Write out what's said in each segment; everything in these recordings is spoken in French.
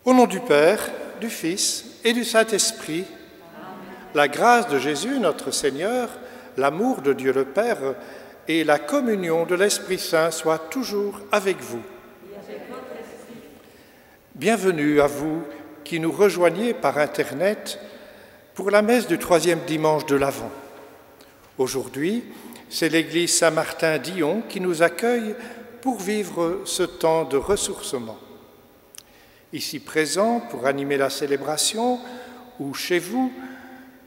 Au nom du Père, du Fils et du Saint-Esprit, la grâce de Jésus, notre Seigneur, l'amour de Dieu le Père et la communion de l'Esprit Saint soient toujours avec vous. Bienvenue à vous qui nous rejoignez par Internet pour la messe du 3e dimanche de l'Avent. Aujourd'hui, c'est l'église Saint-Martin d'Yon qui nous accueille pour vivre ce temps de ressourcement. Ici présents pour animer la célébration ou chez vous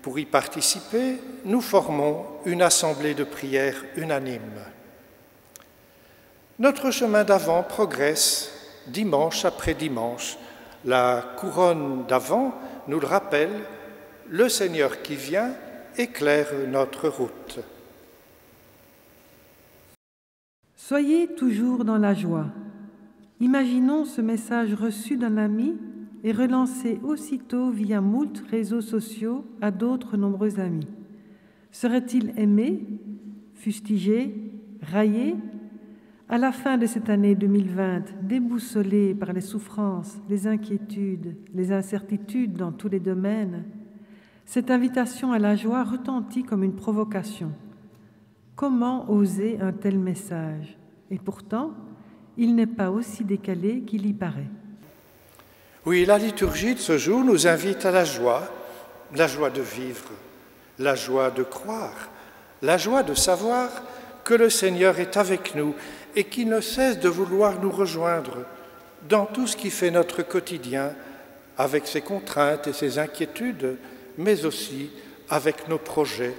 pour y participer, nous formons une assemblée de prière unanime. Notre chemin d'Avent progresse dimanche après dimanche. La couronne d'Avent nous le rappelle, le Seigneur qui vient éclaire notre route. Soyez toujours dans la joie. Imaginons ce message reçu d'un ami et relancé aussitôt via moult réseaux sociaux à d'autres nombreux amis. Serait-il aimé, fustigé, raillé? À la fin de cette année 2020, déboussolé par les souffrances, les inquiétudes, les incertitudes dans tous les domaines, cette invitation à la joie retentit comme une provocation. Comment oser un tel message? Et pourtant, il n'est pas aussi décalé qu'il y paraît. Oui, la liturgie de ce jour nous invite à la joie de vivre, la joie de croire, la joie de savoir que le Seigneur est avec nous et qu'il ne cesse de vouloir nous rejoindre dans tout ce qui fait notre quotidien, avec ses contraintes et ses inquiétudes, mais aussi avec nos projets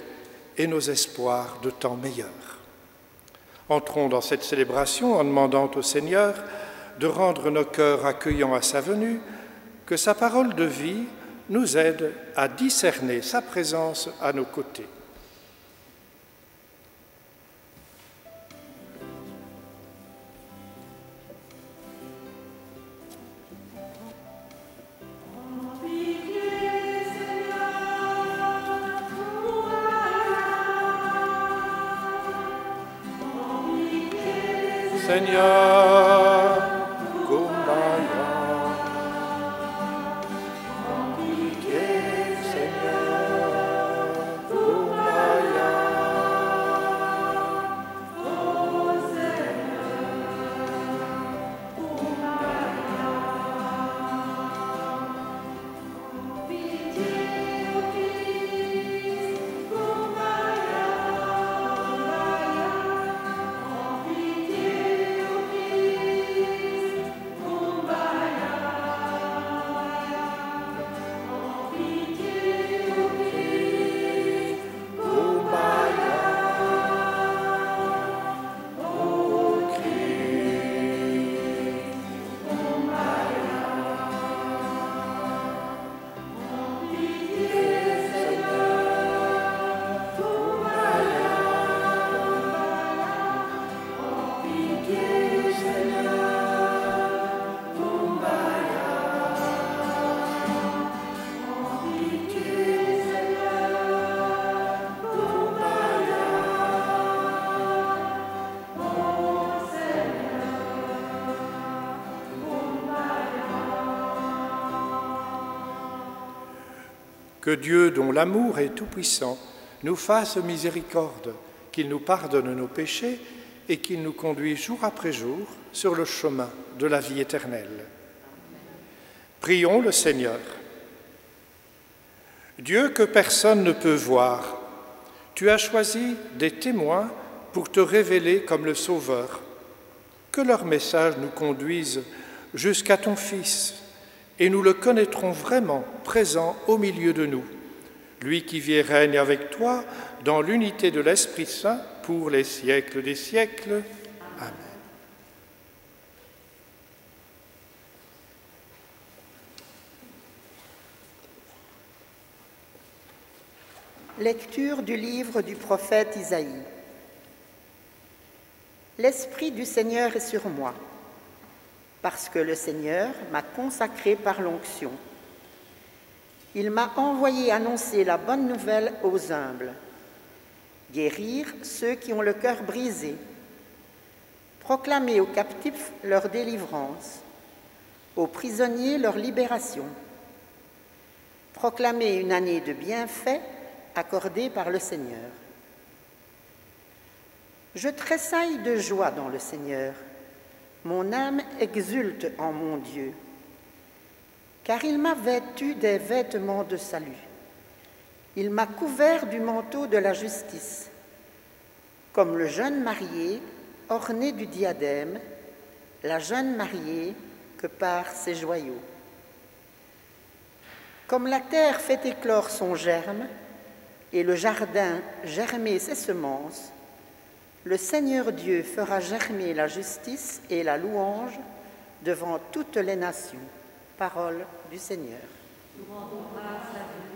et nos espoirs de temps meilleurs. Entrons dans cette célébration en demandant au Seigneur de rendre nos cœurs accueillants à sa venue, que sa parole de vie nous aide à discerner sa présence à nos côtés. Seigneur, Kumbaya, en pitié, Seigneur, Kumbaya, oh Seigneur, Kumbaya, en pitié, oh Christ, Kumbaya, en pitié. Que Dieu, dont l'amour est tout-puissant, nous fasse miséricorde, qu'il nous pardonne nos péchés et qu'il nous conduise jour après jour sur le chemin de la vie éternelle. Prions le Seigneur. Dieu que personne ne peut voir, tu as choisi des témoins pour te révéler comme le Sauveur. Que leur message nous conduise jusqu'à ton Fils, et nous le connaîtrons vraiment présent au milieu de nous, lui qui vit et règne avec toi dans l'unité de l'Esprit Saint pour les siècles des siècles. Amen. Lecture du livre du prophète Isaïe. L'Esprit du Seigneur est sur moi, parce que le Seigneur m'a consacré par l'onction. Il m'a envoyé annoncer la bonne nouvelle aux humbles, guérir ceux qui ont le cœur brisé, proclamer aux captifs leur délivrance, aux prisonniers leur libération. Proclamez une année de bienfaits accordée par le Seigneur. Je tressaille de joie dans le Seigneur. Mon âme exulte en mon Dieu, car il m'a vêtu des vêtements de salut. Il m'a couvert du manteau de la justice, comme le jeune marié orné du diadème, la jeune mariée que par ses joyaux. Comme la terre fait éclore son germe et le jardin germer ses semences, le Seigneur Dieu fera germer la justice et la louange devant toutes les nations. Parole du Seigneur. Nous rendons grâce à Dieu.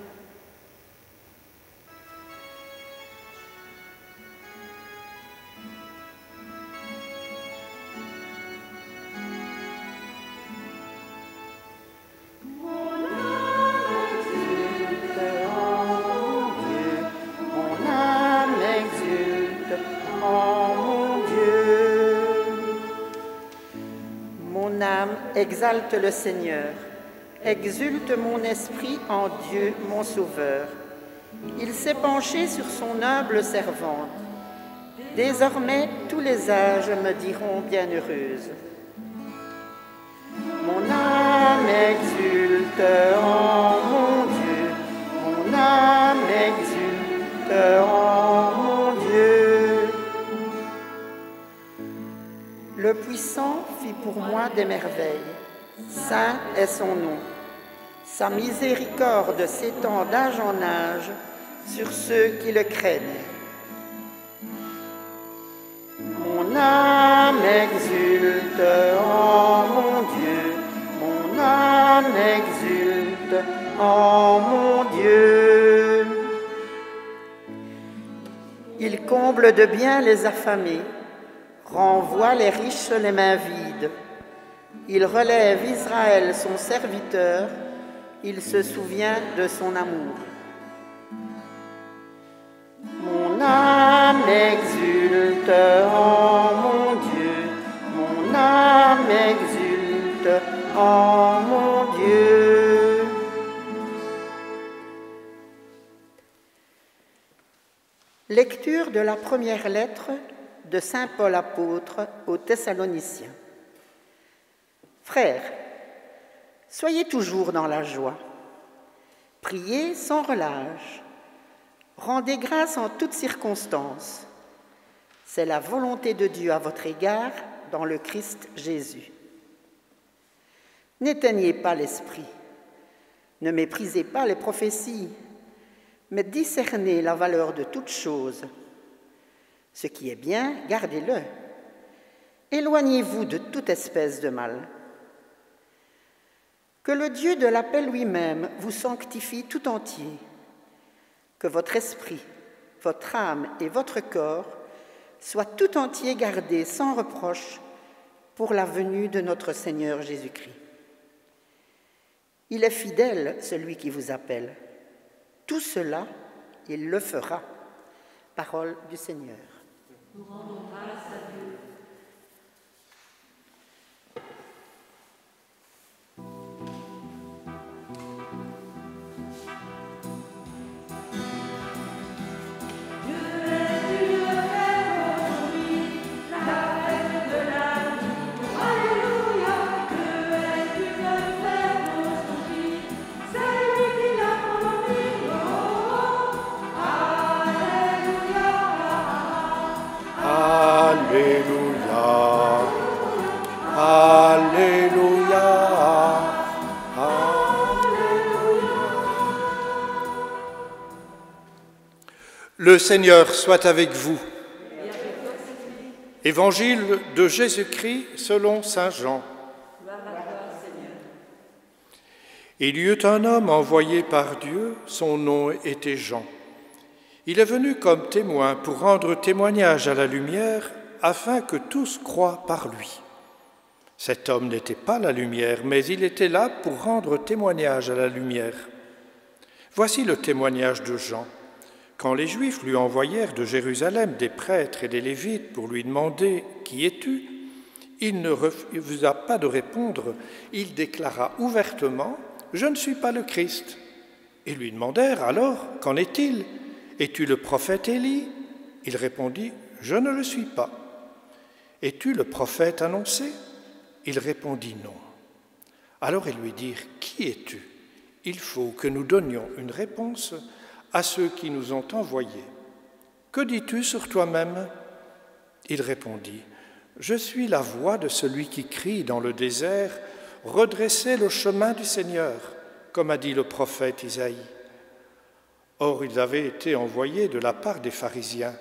Exalte le Seigneur, exulte mon esprit en Dieu, mon Sauveur. Il s'est penché sur son humble servante. Désormais, tous les âges me diront bienheureuse. Mon âme exulte en mon Dieu, mon âme exulte en mon Dieu. Le Puissant fit pour moi des merveilles. Saint est son nom. Sa miséricorde s'étend d'âge en âge sur ceux qui le craignent. Mon âme exulte en mon Dieu, mon âme exulte en mon Dieu. Il comble de bien les affamés, renvoie les riches les mains vides. Il relève Israël son serviteur, il se souvient de son amour. Mon âme exulte en mon Dieu, mon âme exulte en mon Dieu. Lecture de la première lettre de saint Paul apôtre aux Thessaloniciens. Frères, soyez toujours dans la joie, priez sans relâche, rendez grâce en toutes circonstances. C'est la volonté de Dieu à votre égard dans le Christ Jésus. N'éteignez pas l'esprit, ne méprisez pas les prophéties, mais discernez la valeur de toutes choses. Ce qui est bien, gardez-le. Éloignez-vous de toute espèce de mal. Que le Dieu de la paix lui-même vous sanctifie tout entier, que votre esprit, votre âme et votre corps soient tout entiers gardés sans reproche pour la venue de notre Seigneur Jésus-Christ. Il est fidèle, celui qui vous appelle. Tout cela, il le fera. Parole du Seigneur. Nous rendons grâce à Dieu. Le Seigneur soit avec vous. Évangile de Jésus-Christ selon saint Jean. Il y eut un homme envoyé par Dieu, son nom était Jean. Il est venu comme témoin pour rendre témoignage à la lumière, afin que tous croient par lui. Cet homme n'était pas la lumière, mais il était là pour rendre témoignage à la lumière. Voici le témoignage de Jean. Quand les Juifs lui envoyèrent de Jérusalem des prêtres et des Lévites pour lui demander « Qui es-tu » Il ne refusa pas de répondre. Il déclara ouvertement « Je ne suis pas le Christ ». Ils lui demandèrent alors « Qu'en est-il? Es-tu le prophète Élie ?» Il répondit « Je ne le suis pas. » « Es-tu le prophète annoncé ?» Il répondit « Non. » Alors ils lui dirent « Qui es-tu ? Il faut que nous donnions une réponse à ceux qui nous ont envoyés. Que dis-tu sur toi-même » Il répondit « Je suis la voix de celui qui crie dans le désert, redressez le chemin du Seigneur, comme a dit le prophète Isaïe. » Or, ils avaient été envoyés de la part des pharisiens.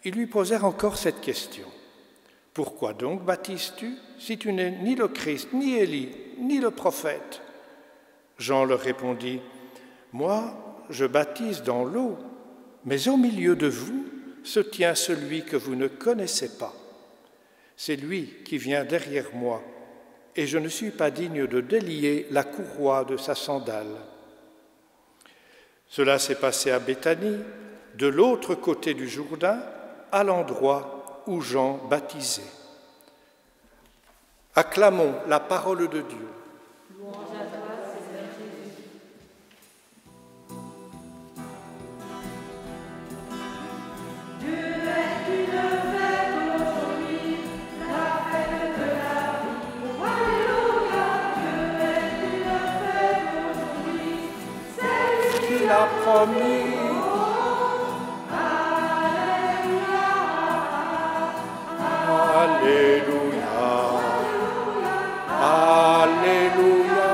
Ils lui posèrent encore cette question. « Pourquoi donc baptises-tu, si tu n'es ni le Christ, ni Élie, ni le prophète ?» Jean leur répondit, « Moi, je baptise dans l'eau, mais au milieu de vous se tient celui que vous ne connaissez pas. C'est lui qui vient derrière moi, et je ne suis pas digne de délier la courroie de sa sandale. » Cela s'est passé à Béthanie, de l'autre côté du Jourdain, à l'endroit où Jean baptisait. Acclamons la parole de Dieu. Louange à toi, Seigneur Jésus. Dieu est une fête aujourd'hui, la fête de la vie. Alléluia, Dieu est une fête aujourd'hui, c'est lui qui l'a promis. Alléluia, Alléluia, Alléluia.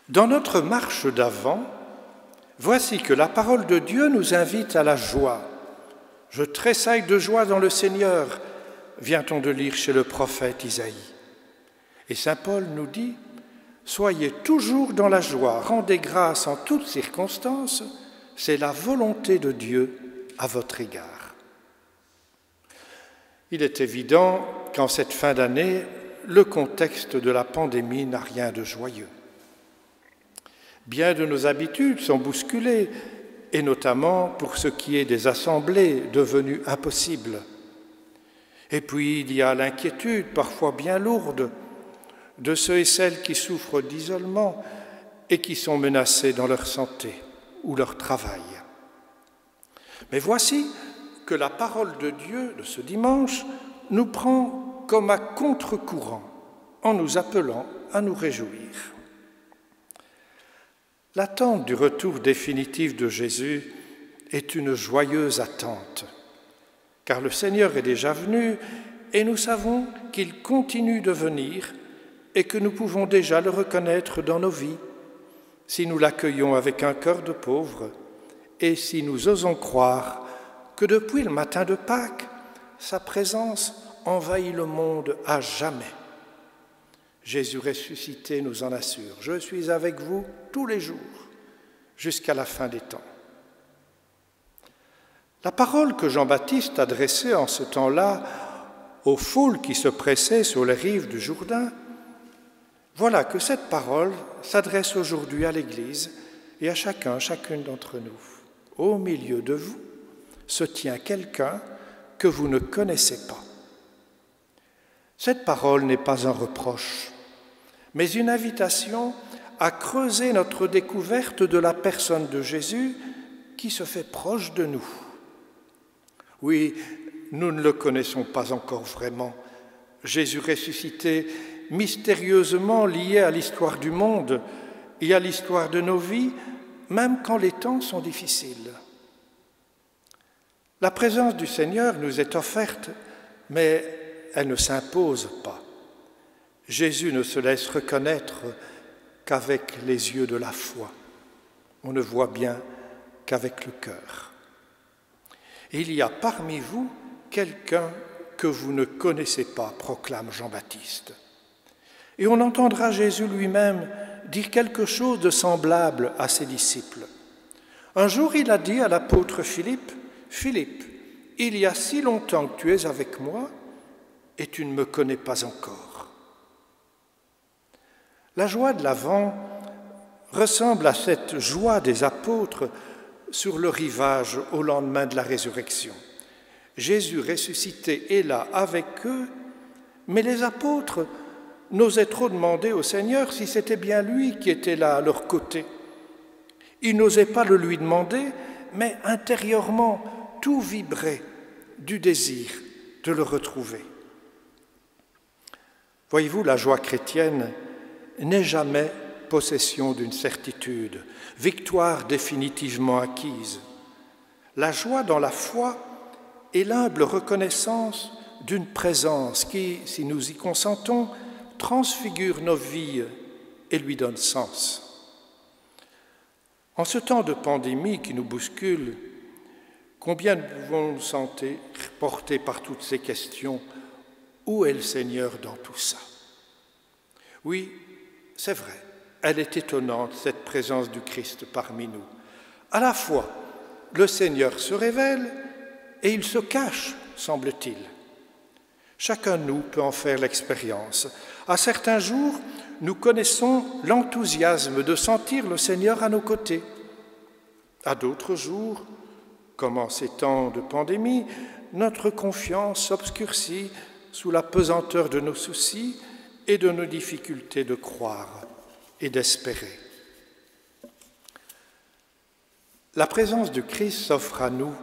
Dans notre marche d'avant, voici que la parole de Dieu nous invite à la joie. « Je tressaille de joie dans le Seigneur », vient-on de lire chez le prophète Isaïe. Et saint Paul nous dit « Soyez toujours dans la joie, rendez grâce en toutes circonstances, c'est la volonté de Dieu à votre égard. » Il est évident qu'en cette fin d'année, le contexte de la pandémie n'a rien de joyeux. Bien de nos habitudes sont bousculées, et notamment pour ce qui est des assemblées devenues impossibles. Et puis il y a l'inquiétude, parfois bien lourde, de ceux et celles qui souffrent d'isolement et qui sont menacés dans leur santé ou leur travail. Mais voici que la parole de Dieu de ce dimanche nous prend comme à contre-courant en nous appelant à nous réjouir. L'attente du retour définitif de Jésus est une joyeuse attente, car le Seigneur est déjà venu et nous savons qu'il continue de venir et que nous pouvons déjà le reconnaître dans nos vies si nous l'accueillons avec un cœur de pauvre et si nous osons croire que depuis le matin de Pâques, sa présence envahit le monde à jamais. Jésus ressuscité nous en assure. « Je suis avec vous tous les jours, jusqu'à la fin des temps. » La parole que Jean-Baptiste adressait en ce temps-là aux foules qui se pressaient sur les rives du Jourdain, voilà que cette parole s'adresse aujourd'hui à l'Église et à chacune d'entre nous. Au milieu de vous se tient quelqu'un que vous ne connaissez pas. Cette parole n'est pas un reproche, mais une invitation à creuser notre découverte de la personne de Jésus qui se fait proche de nous. Oui, nous ne le connaissons pas encore vraiment. Jésus ressuscité, mystérieusement lié à l'histoire du monde et à l'histoire de nos vies, même quand les temps sont difficiles. La présence du Seigneur nous est offerte, mais elle ne s'impose pas. Jésus ne se laisse reconnaître qu'avec les yeux de la foi. On ne voit bien qu'avec le cœur. Il y a parmi vous quelqu'un que vous ne connaissez pas, proclame Jean-Baptiste. Et on entendra Jésus lui-même dire quelque chose de semblable à ses disciples. Un jour, il a dit à l'apôtre Philippe, « Philippe, il y a si longtemps que tu es avec moi et tu ne me connais pas encore. » La joie de l'Avent ressemble à cette joie des apôtres sur le rivage au lendemain de la résurrection. Jésus ressuscité est là avec eux, mais les apôtres n'osaient trop demander au Seigneur si c'était bien lui qui était là à leur côté. Ils n'osaient pas le lui demander, mais intérieurement, tout vibrait du désir de le retrouver. Voyez-vous, la joie chrétienne n'est jamais possession d'une certitude, victoire définitivement acquise. La joie dans la foi est l'humble reconnaissance d'une présence qui, si nous y consentons, transfigure nos vies et lui donne sens. En ce temps de pandémie qui nous bouscule, combien nous pouvons nous sentir portés par toutes ces questions? Où est le Seigneur dans tout ça? Oui, c'est vrai, elle est étonnante, cette présence du Christ parmi nous. À la fois, le Seigneur se révèle et il se cache, semble-t-il. Chacun de nous peut en faire l'expérience. À certains jours, nous connaissons l'enthousiasme de sentir le Seigneur à nos côtés. À d'autres jours, comme en ces temps de pandémie, notre confiance s'obscurcit sous la pesanteur de nos soucis et de nos difficultés de croire et d'espérer. La présence du Christ s'offre à nous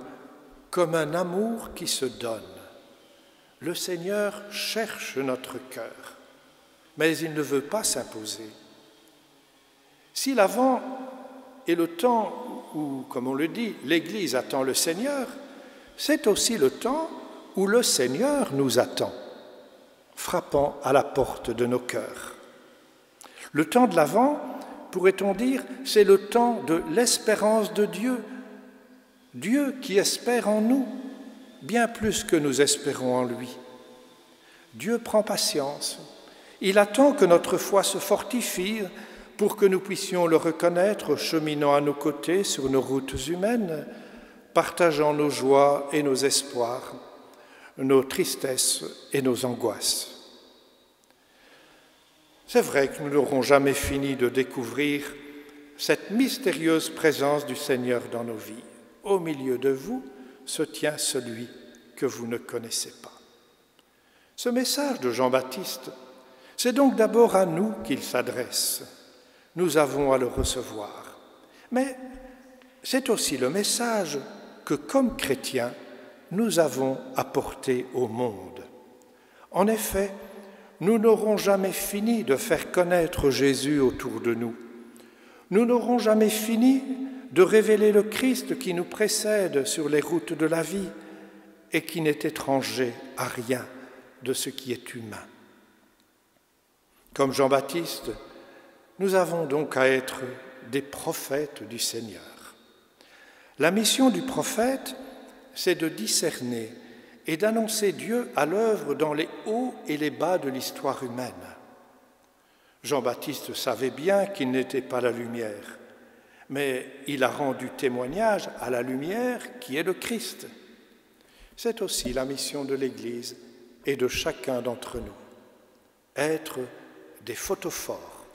comme un amour qui se donne. Le Seigneur cherche notre cœur, mais il ne veut pas s'imposer. Si l'Avent est le temps où, comme on le dit, l'Église attend le Seigneur, c'est aussi le temps où le Seigneur nous attend, frappant à la porte de nos cœurs. Le temps de l'Avent, pourrait-on dire, c'est le temps de l'espérance de Dieu, Dieu qui espère en nous, bien plus que nous espérons en lui. Dieu prend patience. Il attend que notre foi se fortifie pour que nous puissions le reconnaître cheminant à nos côtés sur nos routes humaines, partageant nos joies et nos espoirs, nos tristesses et nos angoisses. C'est vrai que nous n'aurons jamais fini de découvrir cette mystérieuse présence du Seigneur dans nos vies. Au milieu de vous se tient celui que vous ne connaissez pas. Ce message de Jean-Baptiste, c'est donc d'abord à nous qu'il s'adresse. Nous avons à le recevoir. Mais c'est aussi le message que, comme chrétiens, nous avons à porter au monde. En effet, nous n'aurons jamais fini de faire connaître Jésus autour de nous. Nous n'aurons jamais fini de révéler le Christ qui nous précède sur les routes de la vie et qui n'est étranger à rien de ce qui est humain. Comme Jean-Baptiste, nous avons donc à être des prophètes du Seigneur. La mission du prophète, c'est de discerner et d'annoncer Dieu à l'œuvre dans les hauts et les bas de l'histoire humaine. Jean-Baptiste savait bien qu'il n'était pas la lumière, mais il a rendu témoignage à la lumière qui est le Christ. C'est aussi la mission de l'Église et de chacun d'entre nous, être des photophores,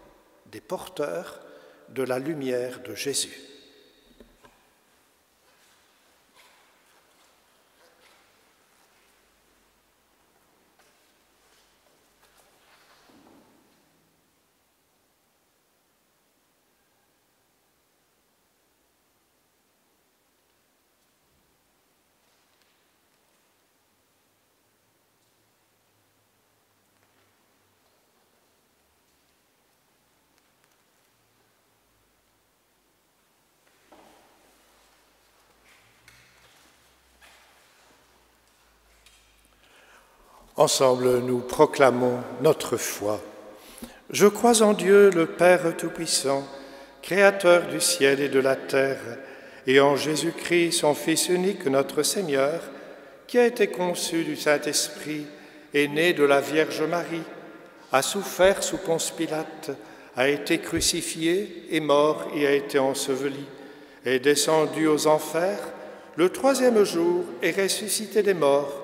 des porteurs de la lumière de Jésus. Ensemble, nous proclamons notre foi. Je crois en Dieu, le Père Tout-Puissant, Créateur du ciel et de la terre, et en Jésus-Christ, son Fils unique, notre Seigneur, qui a été conçu du Saint-Esprit, est né de la Vierge Marie, a souffert sous Ponce Pilate, a été crucifié, est mort et a été enseveli, est descendu aux enfers, le troisième jour est ressuscité des morts,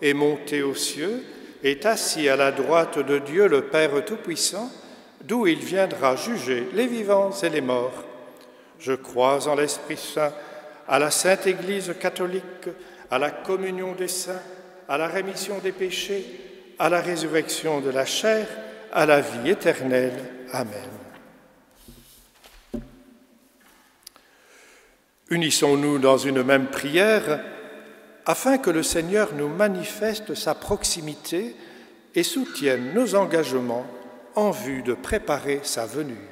est monté aux cieux, est assis à la droite de Dieu le Père Tout-Puissant, d'où il viendra juger les vivants et les morts. Je crois en l'Esprit Saint, à la Sainte Église catholique, à la communion des saints, à la rémission des péchés, à la résurrection de la chair, à la vie éternelle. Amen. Unissons-nous dans une même prière afin que le Seigneur nous manifeste sa proximité et soutienne nos engagements en vue de préparer sa venue.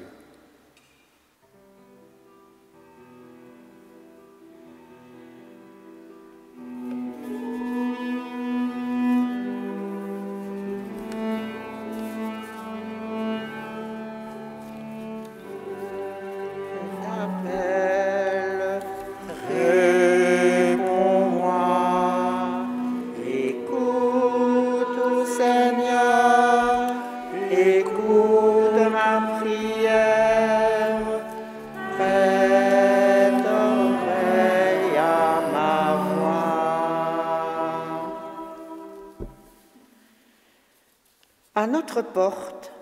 À notre porte,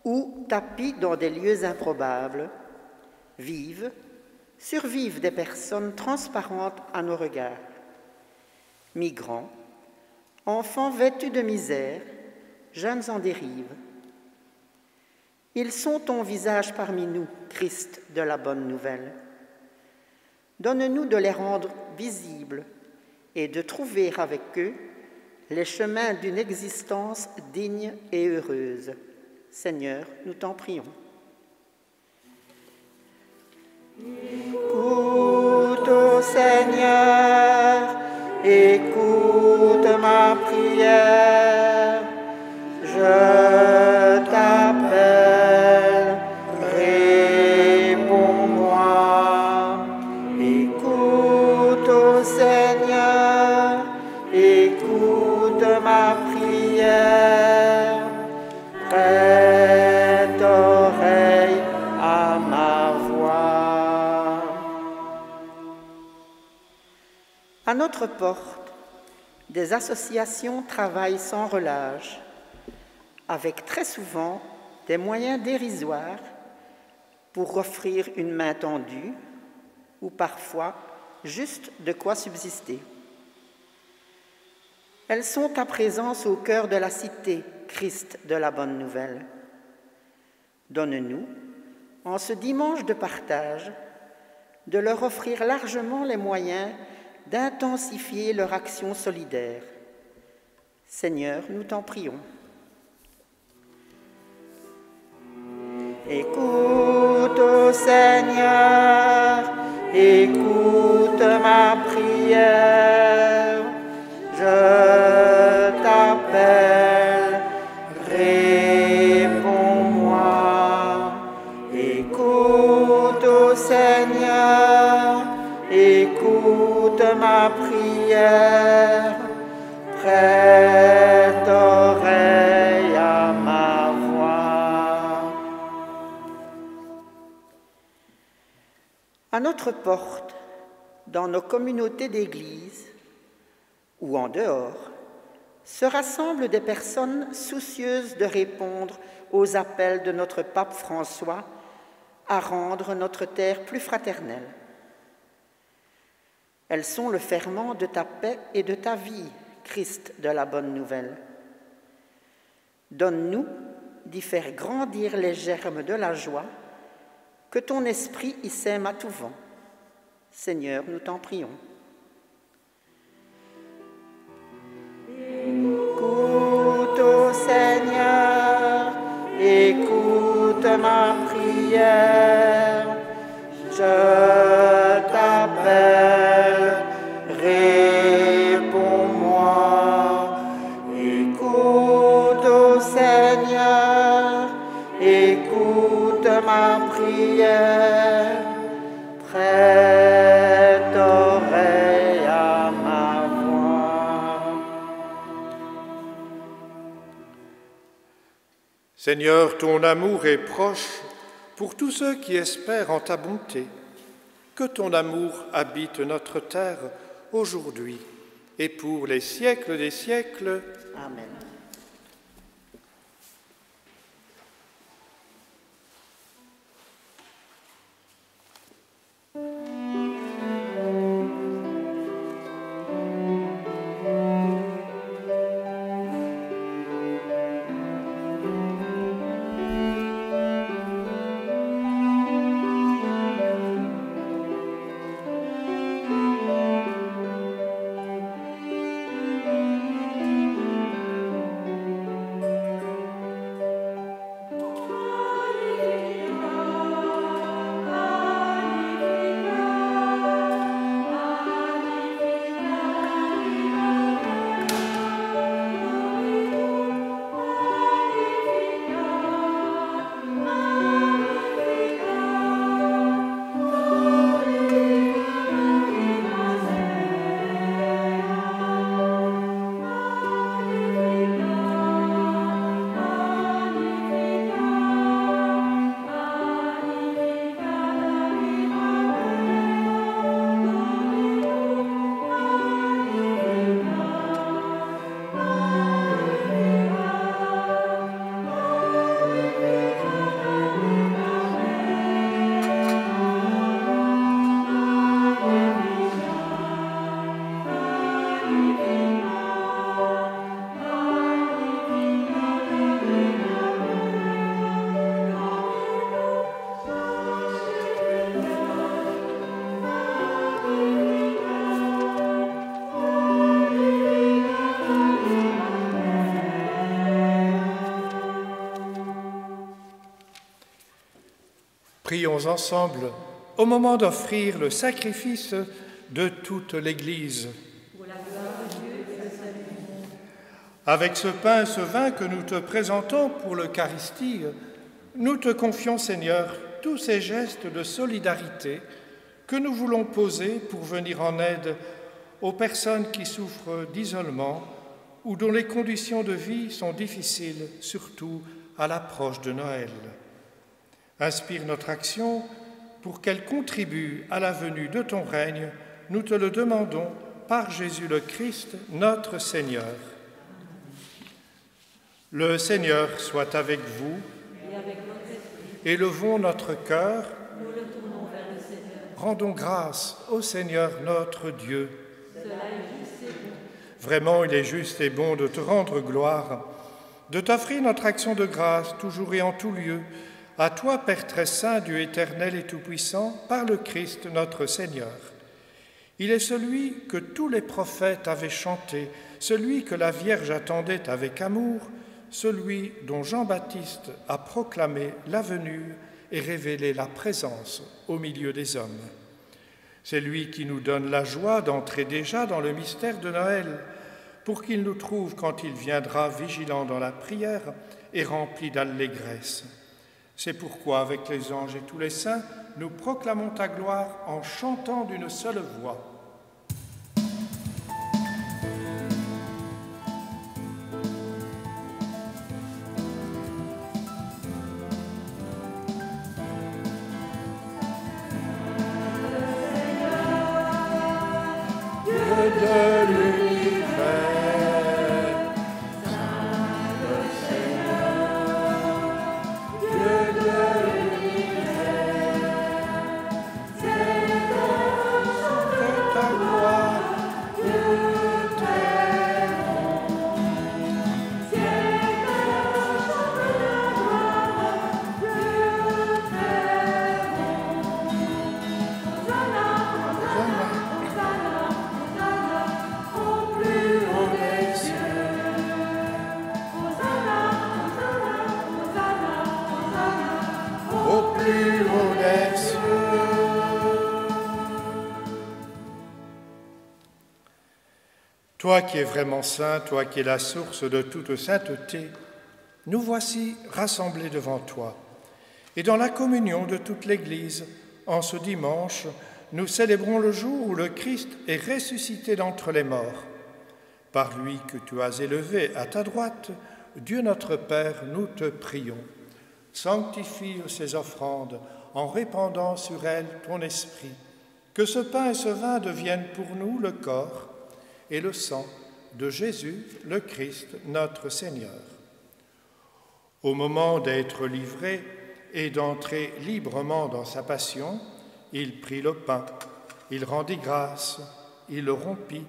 où, tapis dans des lieux improbables, survivent des personnes transparentes à nos regards. Migrants, enfants vêtus de misère, jeunes en dérive. Ils sont ton visage parmi nous, Christ de la bonne nouvelle. Donne-nous de les rendre visibles et de trouver avec eux les chemins d'une existence digne et heureuse. Seigneur, nous t'en prions. Écoute, ô Seigneur, écoute ma prière. Je t'appelle, réponds-moi. Écoute, ô Seigneur, écoute ma prière. Prête oreille à ma voix. À notre porte, des associations travaillent sans relâche, avec très souvent des moyens dérisoires pour offrir une main tendue ou parfois juste de quoi subsister. Elles sont ta présence au cœur de la cité, Christ de la bonne nouvelle. Donne-nous, en ce dimanche de partage, de leur offrir largement les moyens d'intensifier leur action solidaire. Seigneur, nous t'en prions. Écoute, ô Seigneur, écoute ma prière. Je t'appelle, réponds-moi. Écoute, ô Seigneur, écoute ma prière. Prête oreille à ma voix. À notre porte, dans nos communautés d'église ou en dehors, se rassemblent des personnes soucieuses de répondre aux appels de notre pape François à rendre notre terre plus fraternelle. Elles sont le ferment de ta paix et de ta vie, Christ de la bonne nouvelle. Donne-nous d'y faire grandir les germes de la joie, que ton esprit y sème à tout vent. Seigneur, nous t'en prions. Écoute, ô Seigneur, écoute ma prière. Je t'appelle, réponds-moi. Écoute, ô Seigneur, écoute ma prière. Prête oreille à ma voix. Seigneur, ton amour est proche pour tous ceux qui espèrent en ta bonté. Que ton amour habite notre terre aujourd'hui et pour les siècles des siècles. Amen. Prions ensemble au moment d'offrir le sacrifice de toute l'Église. Avec ce pain et ce vin que nous te présentons pour l'Eucharistie, nous te confions, Seigneur, tous ces gestes de solidarité que nous voulons poser pour venir en aide aux personnes qui souffrent d'isolement ou dont les conditions de vie sont difficiles, surtout à l'approche de Noël. Inspire notre action pour qu'elle contribue à la venue de ton règne. Nous te le demandons par Jésus le Christ, notre Seigneur. Le Seigneur soit avec vous. Et avec votre esprit. Élevons notre cœur. Nous le tournons vers le Seigneur. Rendons grâce au Seigneur notre Dieu. Cela est juste et bon. Vraiment, il est juste et bon de te rendre gloire, de t'offrir notre action de grâce toujours et en tout lieu, à toi, Père très saint, Dieu éternel et tout-puissant, par le Christ notre Seigneur. Il est celui que tous les prophètes avaient chanté, celui que la Vierge attendait avec amour, celui dont Jean-Baptiste a proclamé la venue et révélé la présence au milieu des hommes. C'est lui qui nous donne la joie d'entrer déjà dans le mystère de Noël, pour qu'il nous trouve quand il viendra vigilants dans la prière et remplis d'allégresse. C'est pourquoi, avec les anges et tous les saints, nous proclamons ta gloire en chantant d'une seule voix. Toi qui es vraiment saint, toi qui es la source de toute sainteté, nous voici rassemblés devant toi. Et dans la communion de toute l'Église, en ce dimanche, nous célébrons le jour où le Christ est ressuscité d'entre les morts. Par lui que tu as élevé à ta droite, Dieu notre Père, nous te prions. Sanctifie ces offrandes en répandant sur elles ton esprit. Que ce pain et ce vin deviennent pour nous le corps et le sang de Jésus, le Christ, notre Seigneur. Au moment d'être livré et d'entrer librement dans sa passion, il prit le pain, il rendit grâce, il le rompit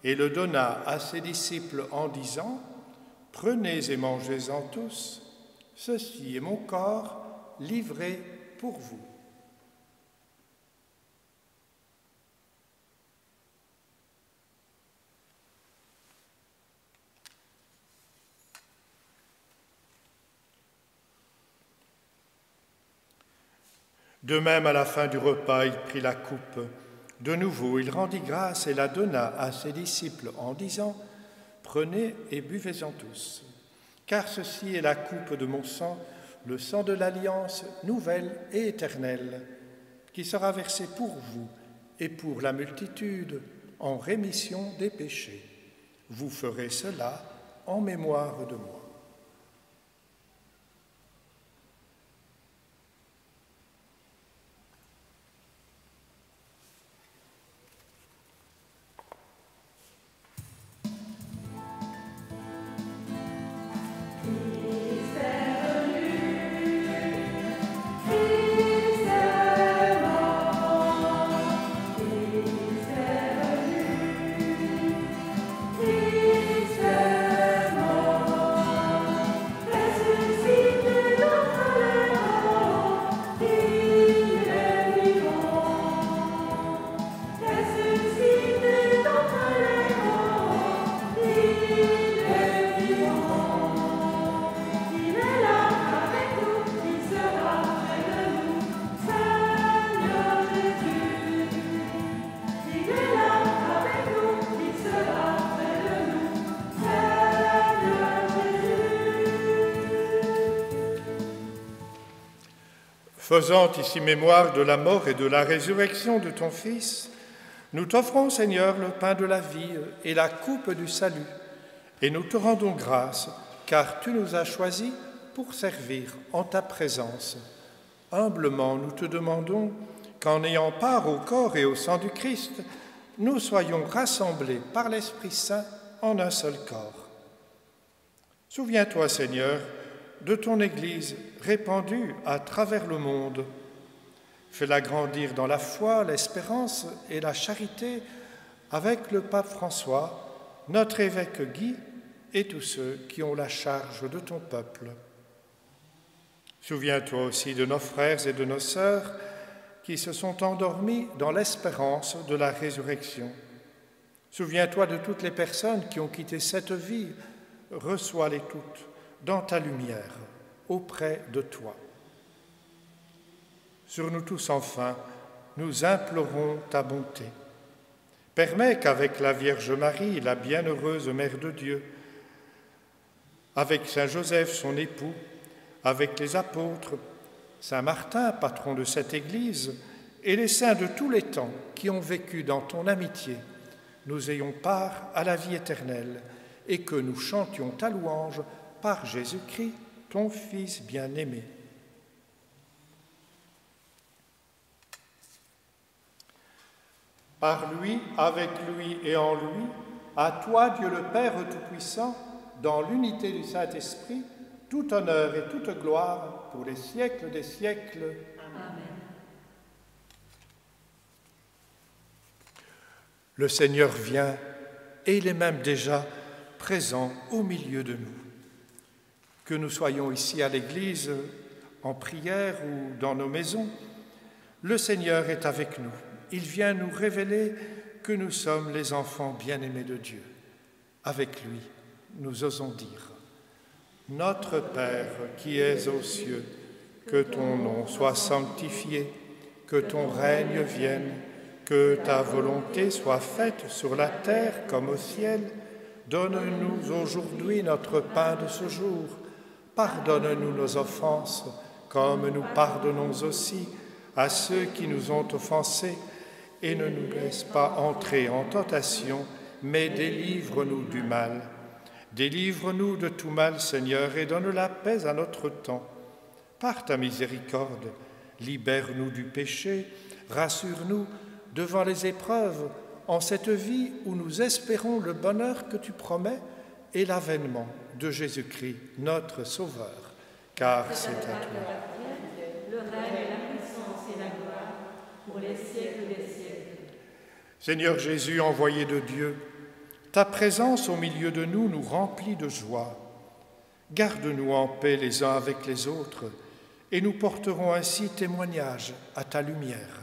et le donna à ses disciples en disant « Prenez et mangez-en tous, ceci est mon corps livré pour vous. » De même, à la fin du repas, il prit la coupe. De nouveau, il rendit grâce et la donna à ses disciples en disant « Prenez et buvez-en tous, car ceci est la coupe de mon sang, le sang de l'alliance nouvelle et éternelle, qui sera versé pour vous et pour la multitude en rémission des péchés. Vous ferez cela en mémoire de moi. » Christ est mort. Faisant ici mémoire de la mort et de la résurrection de ton Fils, nous t'offrons, Seigneur, le pain de la vie et la coupe du salut, et nous te rendons grâce, car tu nous as choisis pour servir en ta présence. Humblement, nous te demandons qu'en ayant part au corps et au sang du Christ, nous soyons rassemblés par l'Esprit Saint en un seul corps. Souviens-toi, Seigneur, de ton Église répandue à travers le monde. Fais-la grandir dans la foi, l'espérance et la charité avec le pape François, notre évêque Guy et tous ceux qui ont la charge de ton peuple. Souviens-toi aussi de nos frères et de nos sœurs qui se sont endormis dans l'espérance de la résurrection. Souviens-toi de toutes les personnes qui ont quitté cette vie. Reçois-les toutes dans ta lumière, auprès de toi. Sur nous tous, enfin, nous implorons ta bonté. Permets qu'avec la Vierge Marie, la bienheureuse Mère de Dieu, avec Saint Joseph, son époux, avec les apôtres, Saint Martin, patron de cette Église, et les saints de tous les temps qui ont vécu dans ton amitié, nous ayons part à la vie éternelle et que nous chantions ta louange par Jésus-Christ, ton Fils bien-aimé. Par lui, avec lui et en lui, à toi, Dieu le Père Tout-Puissant, dans l'unité du Saint-Esprit, tout honneur et toute gloire pour les siècles des siècles. Amen. Le Seigneur vient et il est même déjà présent au milieu de nous. Que nous soyons ici à l'Église, en prière ou dans nos maisons, le Seigneur est avec nous. Il vient nous révéler que nous sommes les enfants bien-aimés de Dieu. Avec lui, nous osons dire « Notre Père qui es aux cieux, que ton nom soit sanctifié, que ton règne vienne, que ta volonté soit faite sur la terre comme au ciel. Donne-nous aujourd'hui notre pain de ce jour. Pardonne-nous nos offenses, comme nous pardonnons aussi à ceux qui nous ont offensés, et ne nous laisse pas entrer en tentation, mais délivre-nous du mal. Délivre-nous de tout mal, Seigneur, et donne la paix à notre temps. Par ta miséricorde, libère-nous du péché, rassure-nous devant les épreuves, en cette vie où nous espérons le bonheur que tu promets et l'avènement de Jésus-Christ, notre Sauveur, car c'est à toi. Le règne et la puissance et la gloire pour les siècles des siècles. Seigneur Jésus, envoyé de Dieu, ta présence au milieu de nous nous remplit de joie. Garde-nous en paix les uns avec les autres, et nous porterons ainsi témoignage à ta lumière.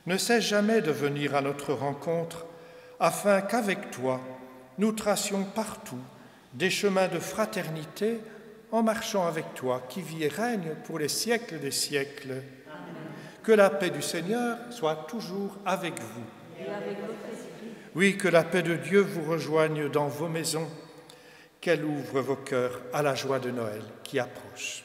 Ne cesse jamais de venir à notre rencontre, afin qu'avec toi, nous tracions partout des chemins de fraternité en marchant avec toi, qui vis et règne pour les siècles des siècles. Amen. Que la paix du Seigneur soit toujours avec vous. Et avec votre esprit. Oui, que la paix de Dieu vous rejoigne dans vos maisons, qu'elle ouvre vos cœurs à la joie de Noël qui approche.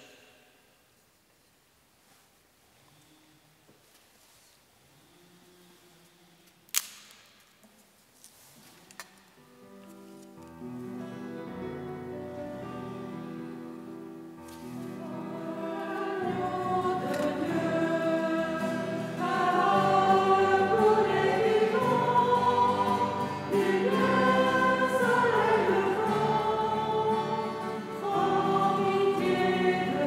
Pitié de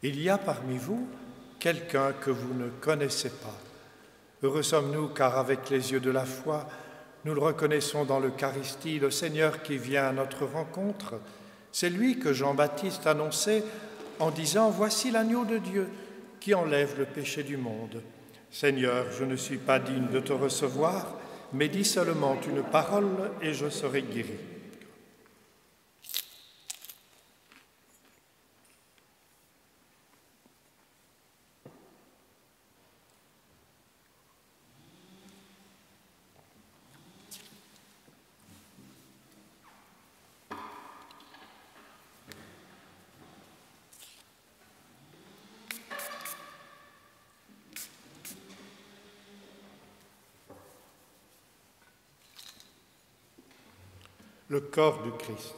Il y a parmi vous quelqu'un que vous ne connaissez pas. Heureux sommes-nous, car avec les yeux de la foi, nous le reconnaissons dans l'Eucharistie, le Seigneur qui vient à notre rencontre. C'est lui que Jean-Baptiste annonçait en disant « Voici l'agneau de Dieu qui enlève le péché du monde. Seigneur, je ne suis pas digne de te recevoir, mais dis seulement une parole et je serai guéri. » Le corps du Christ.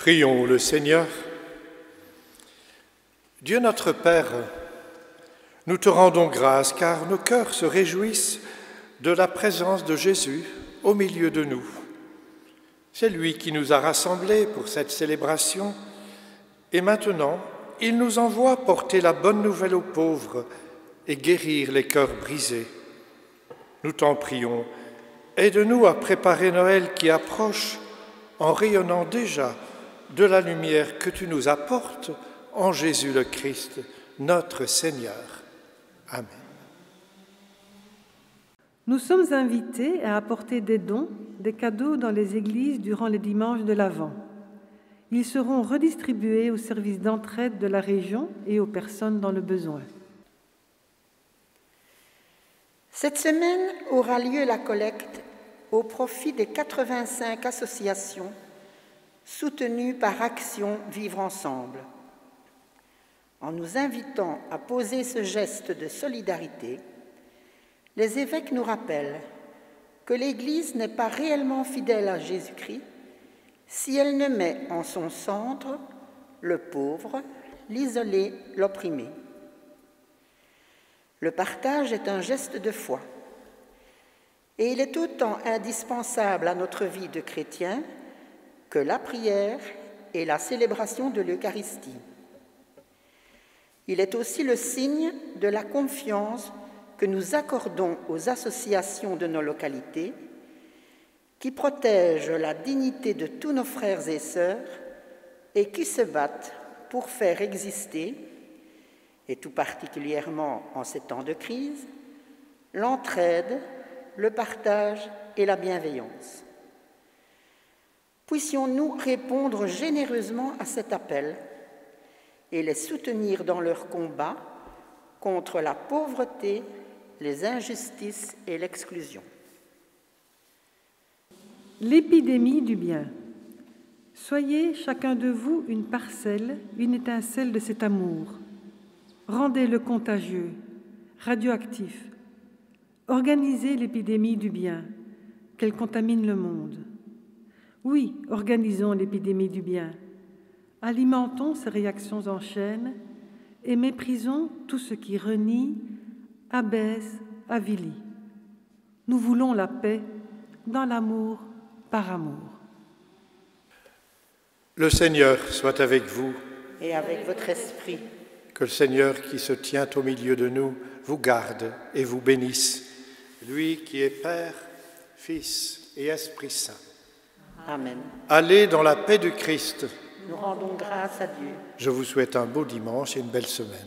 Prions le Seigneur. Dieu notre Père, nous te rendons grâce car nos cœurs se réjouissent de la présence de Jésus au milieu de nous. C'est lui qui nous a rassemblés pour cette célébration et maintenant, il nous envoie porter la bonne nouvelle aux pauvres et guérir les cœurs brisés. Nous t'en prions, aide-nous à préparer Noël qui approche en rayonnant déjà de la lumière que tu nous apportes en Jésus le Christ, notre Seigneur. Amen. Nous sommes invités à apporter des dons, des cadeaux dans les églises durant les dimanches de l'Avent. Ils seront redistribués aux services d'entraide de la région et aux personnes dans le besoin. Cette semaine aura lieu la collecte au profit des 85 associations soutenues par Action Vivre Ensemble. En nous invitant à poser ce geste de solidarité, les évêques nous rappellent que l'Église n'est pas réellement fidèle à Jésus-Christ si elle ne met en son centre le pauvre, l'isolé, l'opprimé. Le partage est un geste de foi et il est autant indispensable à notre vie de chrétien que la prière et la célébration de l'Eucharistie. Il est aussi le signe de la confiance que nous accordons aux associations de nos localités qui protègent la dignité de tous nos frères et sœurs et qui se battent pour faire exister, et tout particulièrement en ces temps de crise, l'entraide, le partage et la bienveillance. Puissions-nous répondre généreusement à cet appel et les soutenir dans leur combat contre la pauvreté, les injustices et l'exclusion. L'épidémie du bien. Soyez chacun de vous une parcelle, une étincelle de cet amour. Rendez-le contagieux, radioactif. Organisez l'épidémie du bien, qu'elle contamine le monde. Oui, organisons l'épidémie du bien. Alimentons ces réactions en chaîne et méprisons tout ce qui renie, abaisse, avilit. Nous voulons la paix dans l'amour, par amour. Le Seigneur soit avec vous. Et avec votre esprit. Que le Seigneur qui se tient au milieu de nous vous garde et vous bénisse, lui qui est Père, Fils et Esprit Saint. Amen. Allez dans la paix du Christ. Nous rendons grâce à Dieu. Je vous souhaite un beau dimanche et une belle semaine.